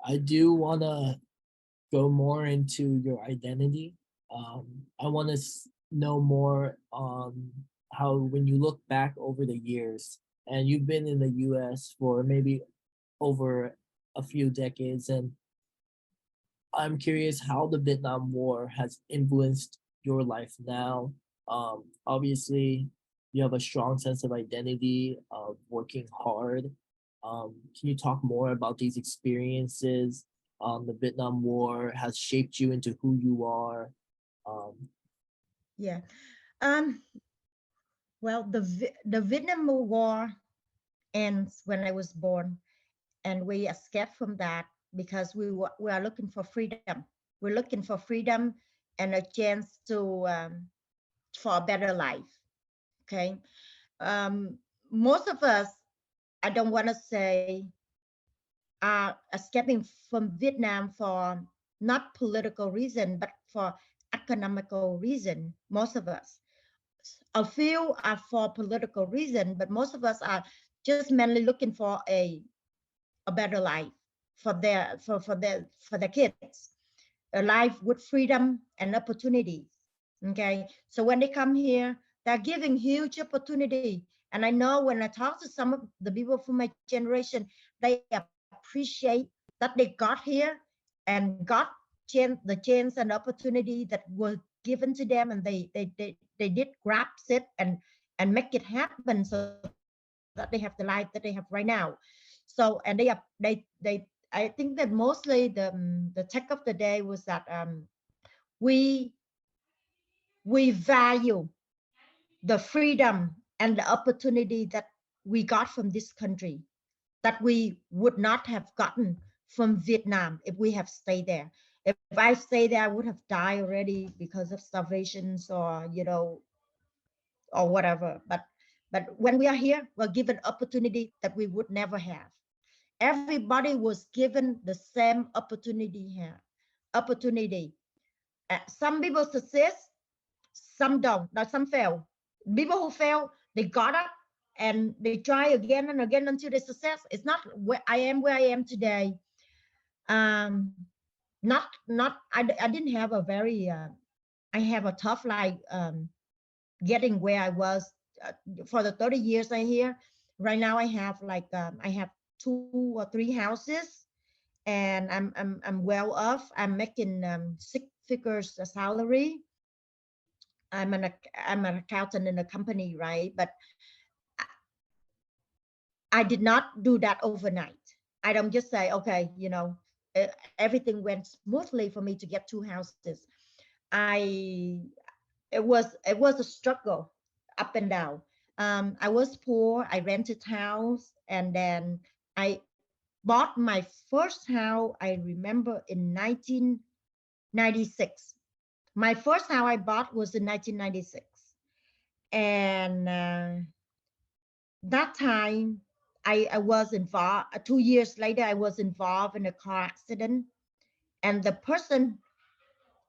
I do want to go more into your identity. I want to know more on how, when you look back over the years, and you've been in the US for maybe over a few decades, and I'm curious how the Vietnam War has influenced your life now. Obviously, you have a strong sense of identity of working hard. Can you talk more about these experiences? The Vietnam War has shaped you into who you are. Um, Yeah. Um, well, the Vietnam War ends when I was born, and we escaped from that because we are looking for freedom. We're looking for freedom and a chance to for a better life. Okay. Most of us, I don't want to say, are escaping from Vietnam for not political reason, but for economical reason. Most of us, a few are for political reason, but most of us are just mainly looking for a better life for their kids, a life with freedom and opportunities. Okay, so when they come here, they're giving huge opportunity. And I know when I talk to some of the people from my generation, they appreciate that they got here and got the chance and opportunity that was given to them, and they did grasp it and make it happen so that they have the life that they have right now. So, and they I think that mostly the tech of the day was that we we value the freedom and the opportunity that we got from this country, that we would not have gotten from Vietnam if we have stayed there. If I stayed there, I would have died already because of starvations, or or whatever. But when we are here, we're given opportunity that we would never have. Everybody was given the same opportunity here. Opportunity. Some people success, some don't. Now some fail. People who fail, they got up and they try again and again until they success. It's not where I am today. Um, I didn't have a very I have a tough life getting where I was for the 30 years I here. Right now I have I have 2 or 3 houses, and I'm well off. I'm making 6 figures a salary. I'm an accountant in a company, right? But I did not do that overnight. I don't just say, okay, everything went smoothly for me to get 2 houses. I it was a struggle, up and down. I was poor. I rented house, and then I bought my first house. I remember in 1996. My first house I bought was in 1996, and that time I was involved. 2 years later, I was involved in a car accident, and the person,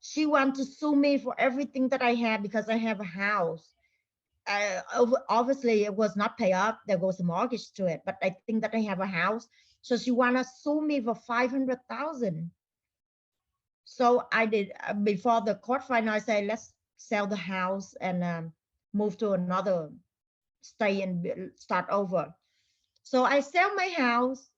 she wanted to sue me for everything that I had because I have a house. Obviously, it was not pay up. There was a mortgage to it, but I think that I have a house, so she wanna sue me for 500,000. So I did, before the court final. I say let's sell the house and move to another, stay and start over. So I sell my house,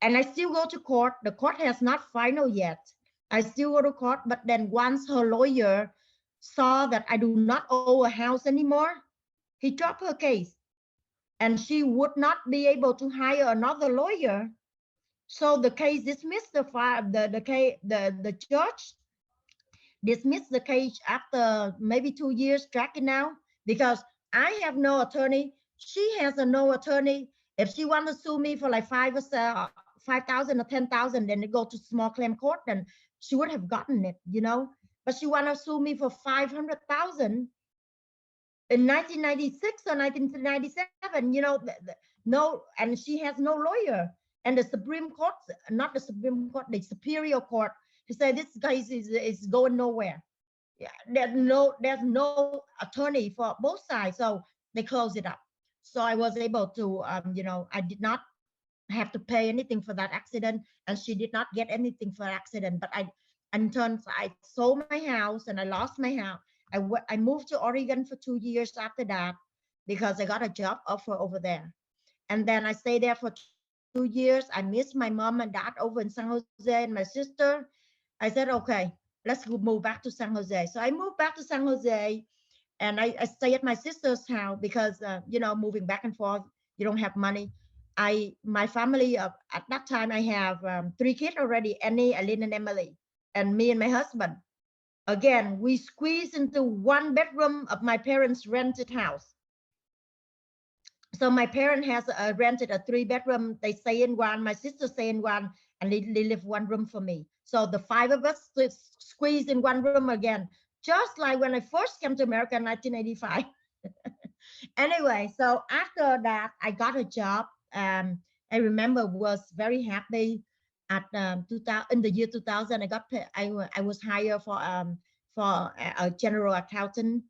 and I still go to court. The court has not final yet. I still go to court, but then once her lawyer saw that I do not owe a house anymore, he dropped her case, and she would not be able to hire another lawyer. So the case dismissed. The case, the judge dismissed the case after maybe 2 years tracking now, because I have no attorney. She has a no attorney. If she want to sue me for like 5,000 or 10,000, then it go to small claim court, then she would have gotten it. But she want to sue me for 500,000 in 1996 or 1997. No, and she has no lawyer. And the Supreme Court, not the Supreme Court, the Superior Court, he said this case is going nowhere. Yeah, there's no attorney for both sides, so they closed it up. So I was able to I did not have to pay anything for that accident, and she did not get anything for accident. But in turns, I sold my house and I lost my house. I moved to Oregon for 2 years after that because I got a job offer over there. And then I stayed there for 2 years. I missed my mom and dad over in San Jose and my sister. I said, okay, let's move back to San Jose. So I moved back to San Jose, and I stay at my sister's house because, moving back and forth, you don't have money. My family, at that time, I have 3 kids already, Annie, Aline, and Emily, and me and my husband. Again, we squeezed into 1 bedroom of my parents' rented house. So my parent has rented a 3 bedroom. They stay in one, my sister stay in one, and they live 1 room for me. So the 5 of us squeezed in 1 room again, just like when I first came to America in 1985. Anyway, so after that, I got a job. I remember was very happy at 2000, in the year 2000. I got I was hired for a general accountant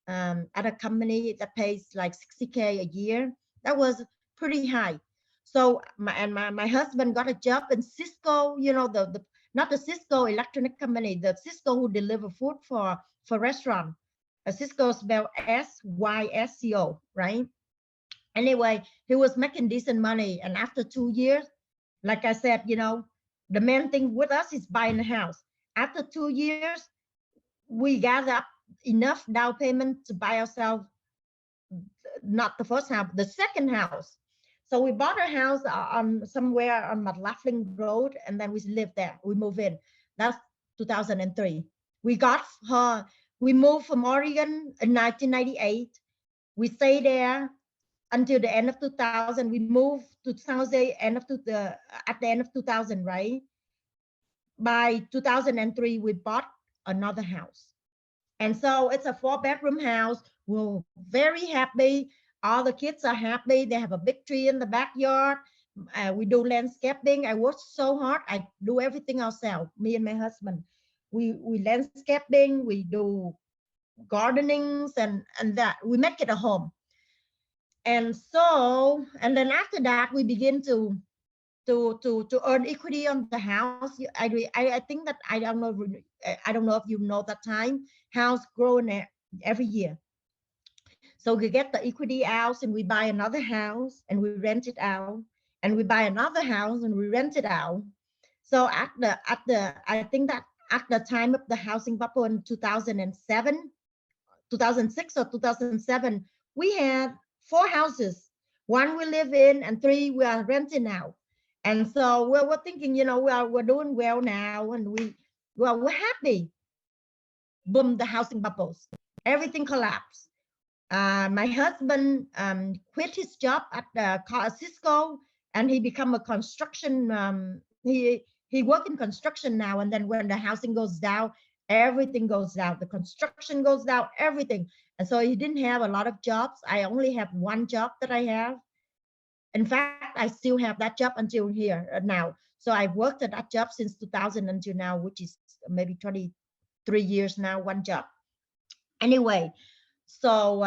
at a company that pays like 60K a year. That was pretty high. So my husband got a job in Cisco, the not the Cisco electronic company, the Cisco who deliver food for restaurant. Cisco spelled SYSCO, right? Anyway, he was making decent money, and after 2 years, like I said, the main thing with us is buying a house. After 2 years, we gather up enough down payment to buy ourselves not the first house, the second house. So we bought a house on somewhere on McLaughlin Road, and then we lived there. We moved in. That's 2003. We got her. We moved from Oregon in 1998. We stayed there until the end of 2000. We moved to San Jose at the end of 2000, right? By 2003, we bought another house. And so it's a 4 bedroom house. We're very happy. All the kids are happy. They have a big tree in the backyard. We do landscaping. I work so hard. I do everything ourselves, me and my husband. We landscaping, we do gardenings, and that. We make it a home. And so, and then after that, we begin to earn equity on the house. I think that I don't know if you know that time house growing every year. So we get the equity out and we buy another house and we rent it out, and we buy another house and we rent it out. So I think that at the time of the housing bubble in 2007, 2006 or 2007, we had 4 houses. One we live in and 3 we are renting out. And so we're thinking, we're doing well now, and we're happy. Boom, the housing bubbles. Everything collapsed. My husband quit his job at Cisco, and he become a construction. He work in construction now, and then when the housing goes down, everything goes down. The construction goes down, everything. And so he didn't have a lot of jobs. I only have 1 job that I have. In fact, I still have that job until here now. So I've worked at that job since 2000 until now, which is maybe 23 years now, 1 job. Anyway, so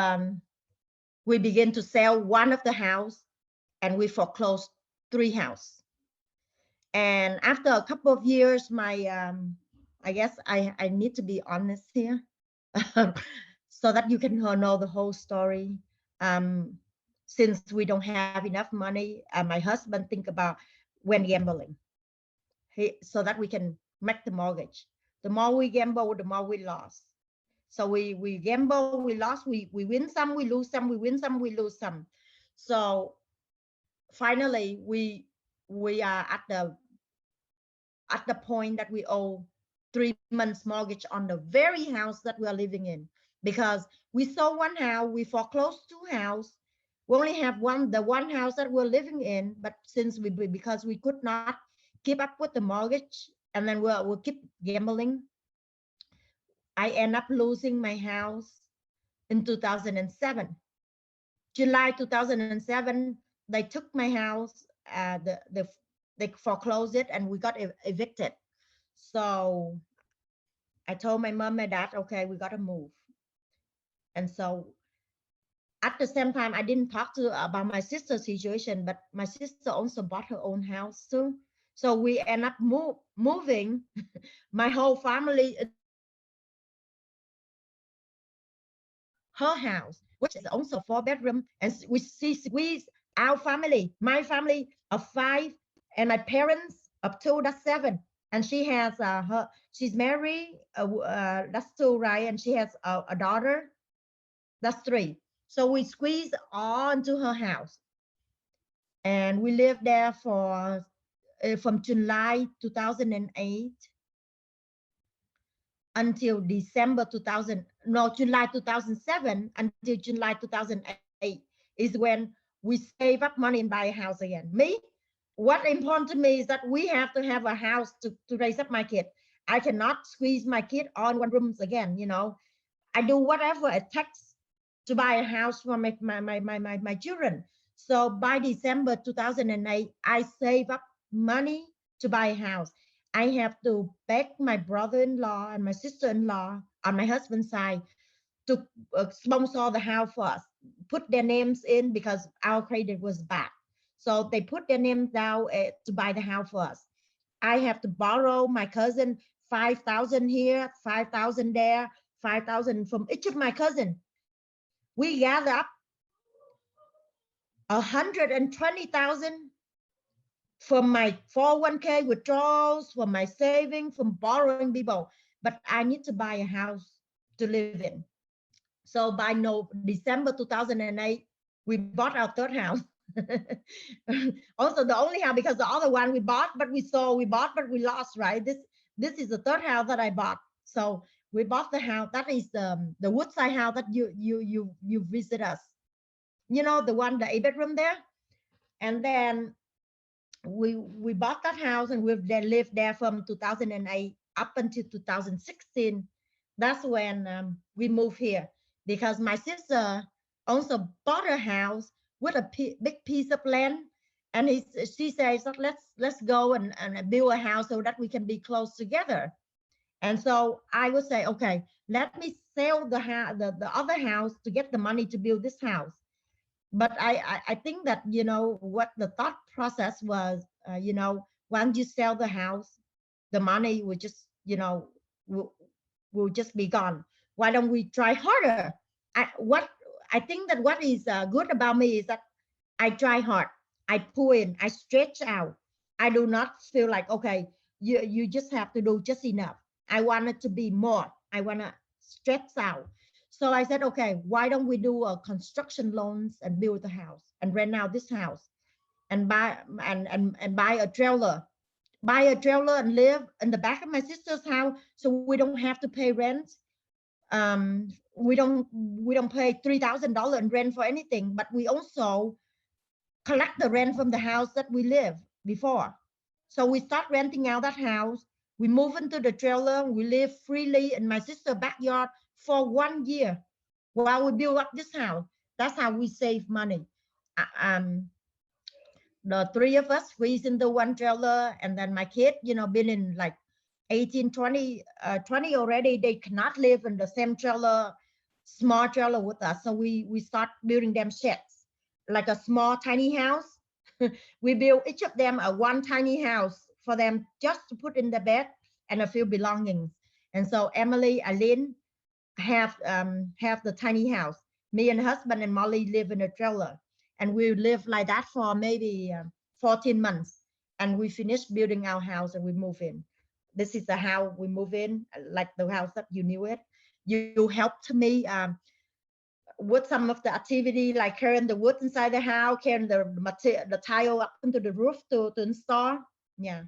we begin to sell 1 of the house, and we foreclosed 3 houses. And after a couple of years, I guess I need to be honest here so that you can know the whole story. Since we don't have enough money, my husband think about when gambling, so that we can make the mortgage. The more we gamble, the more we lost. So we gamble, we lost, we win some, we lose some, we win some, we lose some. So finally, we are at the point that we owe 3 months mortgage on the very house that we are living in, because we sold 1 house, we foreclosed 2 houses. We only have the one house that we're living in, but because we could not keep up with the mortgage, and then we'll keep gambling, I end up losing my house in 2007. July 2007, they took my house, they foreclosed it, and we got evicted. So I told my mom and dad, okay, we got to move. And so at the same time, I didn't talk to about my sister's situation, but my sister also bought her own house too. So we end up moving my whole family her house, which is also 4 bedroom, and we squeeze our family, my family of 5, and my parents of 2. That's 7. And she has she's married. That's 2, right? And she has a daughter. That's 3. So we squeeze all into her house, and we lived there for from July 2008 until December 2000, no, July 2007 until July 2008 is when we save up money and buy a house again. Me, what important to me is that we have to have a house to raise up my kid. I cannot squeeze my kid on 1 rooms again, you know. I do whatever it takes to buy a house for my children. So by December 2008, I save up money to buy a house. I have to beg my brother-in-law and my sister-in-law on my husband's side to sponsor the house for us, put their names in because our credit was bad. So they put their names down to buy the house for us. I have to borrow my cousin 5,000 here, 5,000 there, 5,000 from each of my cousins. We gather up 120,000 from my 401k withdrawals, from my saving, from borrowing people. But I need to buy a house to live in. So by December 2008, we bought our 3rd house. Also the only house, because the other one we bought, but we sold, we bought, but we lost, right? This is the 3rd house that I bought. So we bought the house. That is the Woodside house that you visit us. You know, the one, the 8-bedroom there. And then we bought that house, and we've then lived there from 2008 up until 2016. That's when we moved here, because my sister also bought a house with a big piece of land, and she says that let's go and build a house so that we can be close together. And so I would say, okay, let me sell the other house to get the money to build this house. But I think that, you know, what the thought process was, you know, once you sell the house, the money will just, you know, will just be gone. Why don't we try harder? I think that what is good about me is that I try hard. I pull in, I stretch out. I do not feel like, okay, you just have to do just enough. I want it to be more. I want to stretch out. So I said, okay, why don't we do a construction loans and build the house and rent out this house and buy and buy a trailer and live in the back of my sister's house, so we don't have to pay rent. We don't pay $3,000 in rent for anything, but we also collect the rent from the house that we live before. So we start renting out that house. We move into the trailer. We live freely in my sister's backyard for 1 year while we build up this house. That's how we save money. The 3 of us squeeze into 1 trailer, and then my kid, you know, been in like 18, 20 already. They cannot live in the same trailer, small trailer with us. So we start building them sheds, like a small tiny house. We build each of them a 1 tiny house for them just to put in the bed and a few belongings. And so Emily, Aline have the tiny house. Me and husband and Molly live in a trailer, and we live like that for maybe 14 months. And we finish building our house and we move in. This is the house we move in, like the house that you knew it. You helped me with some of the activity, like carrying the wood inside the house, carrying the tile up into the roof to install. Yeah.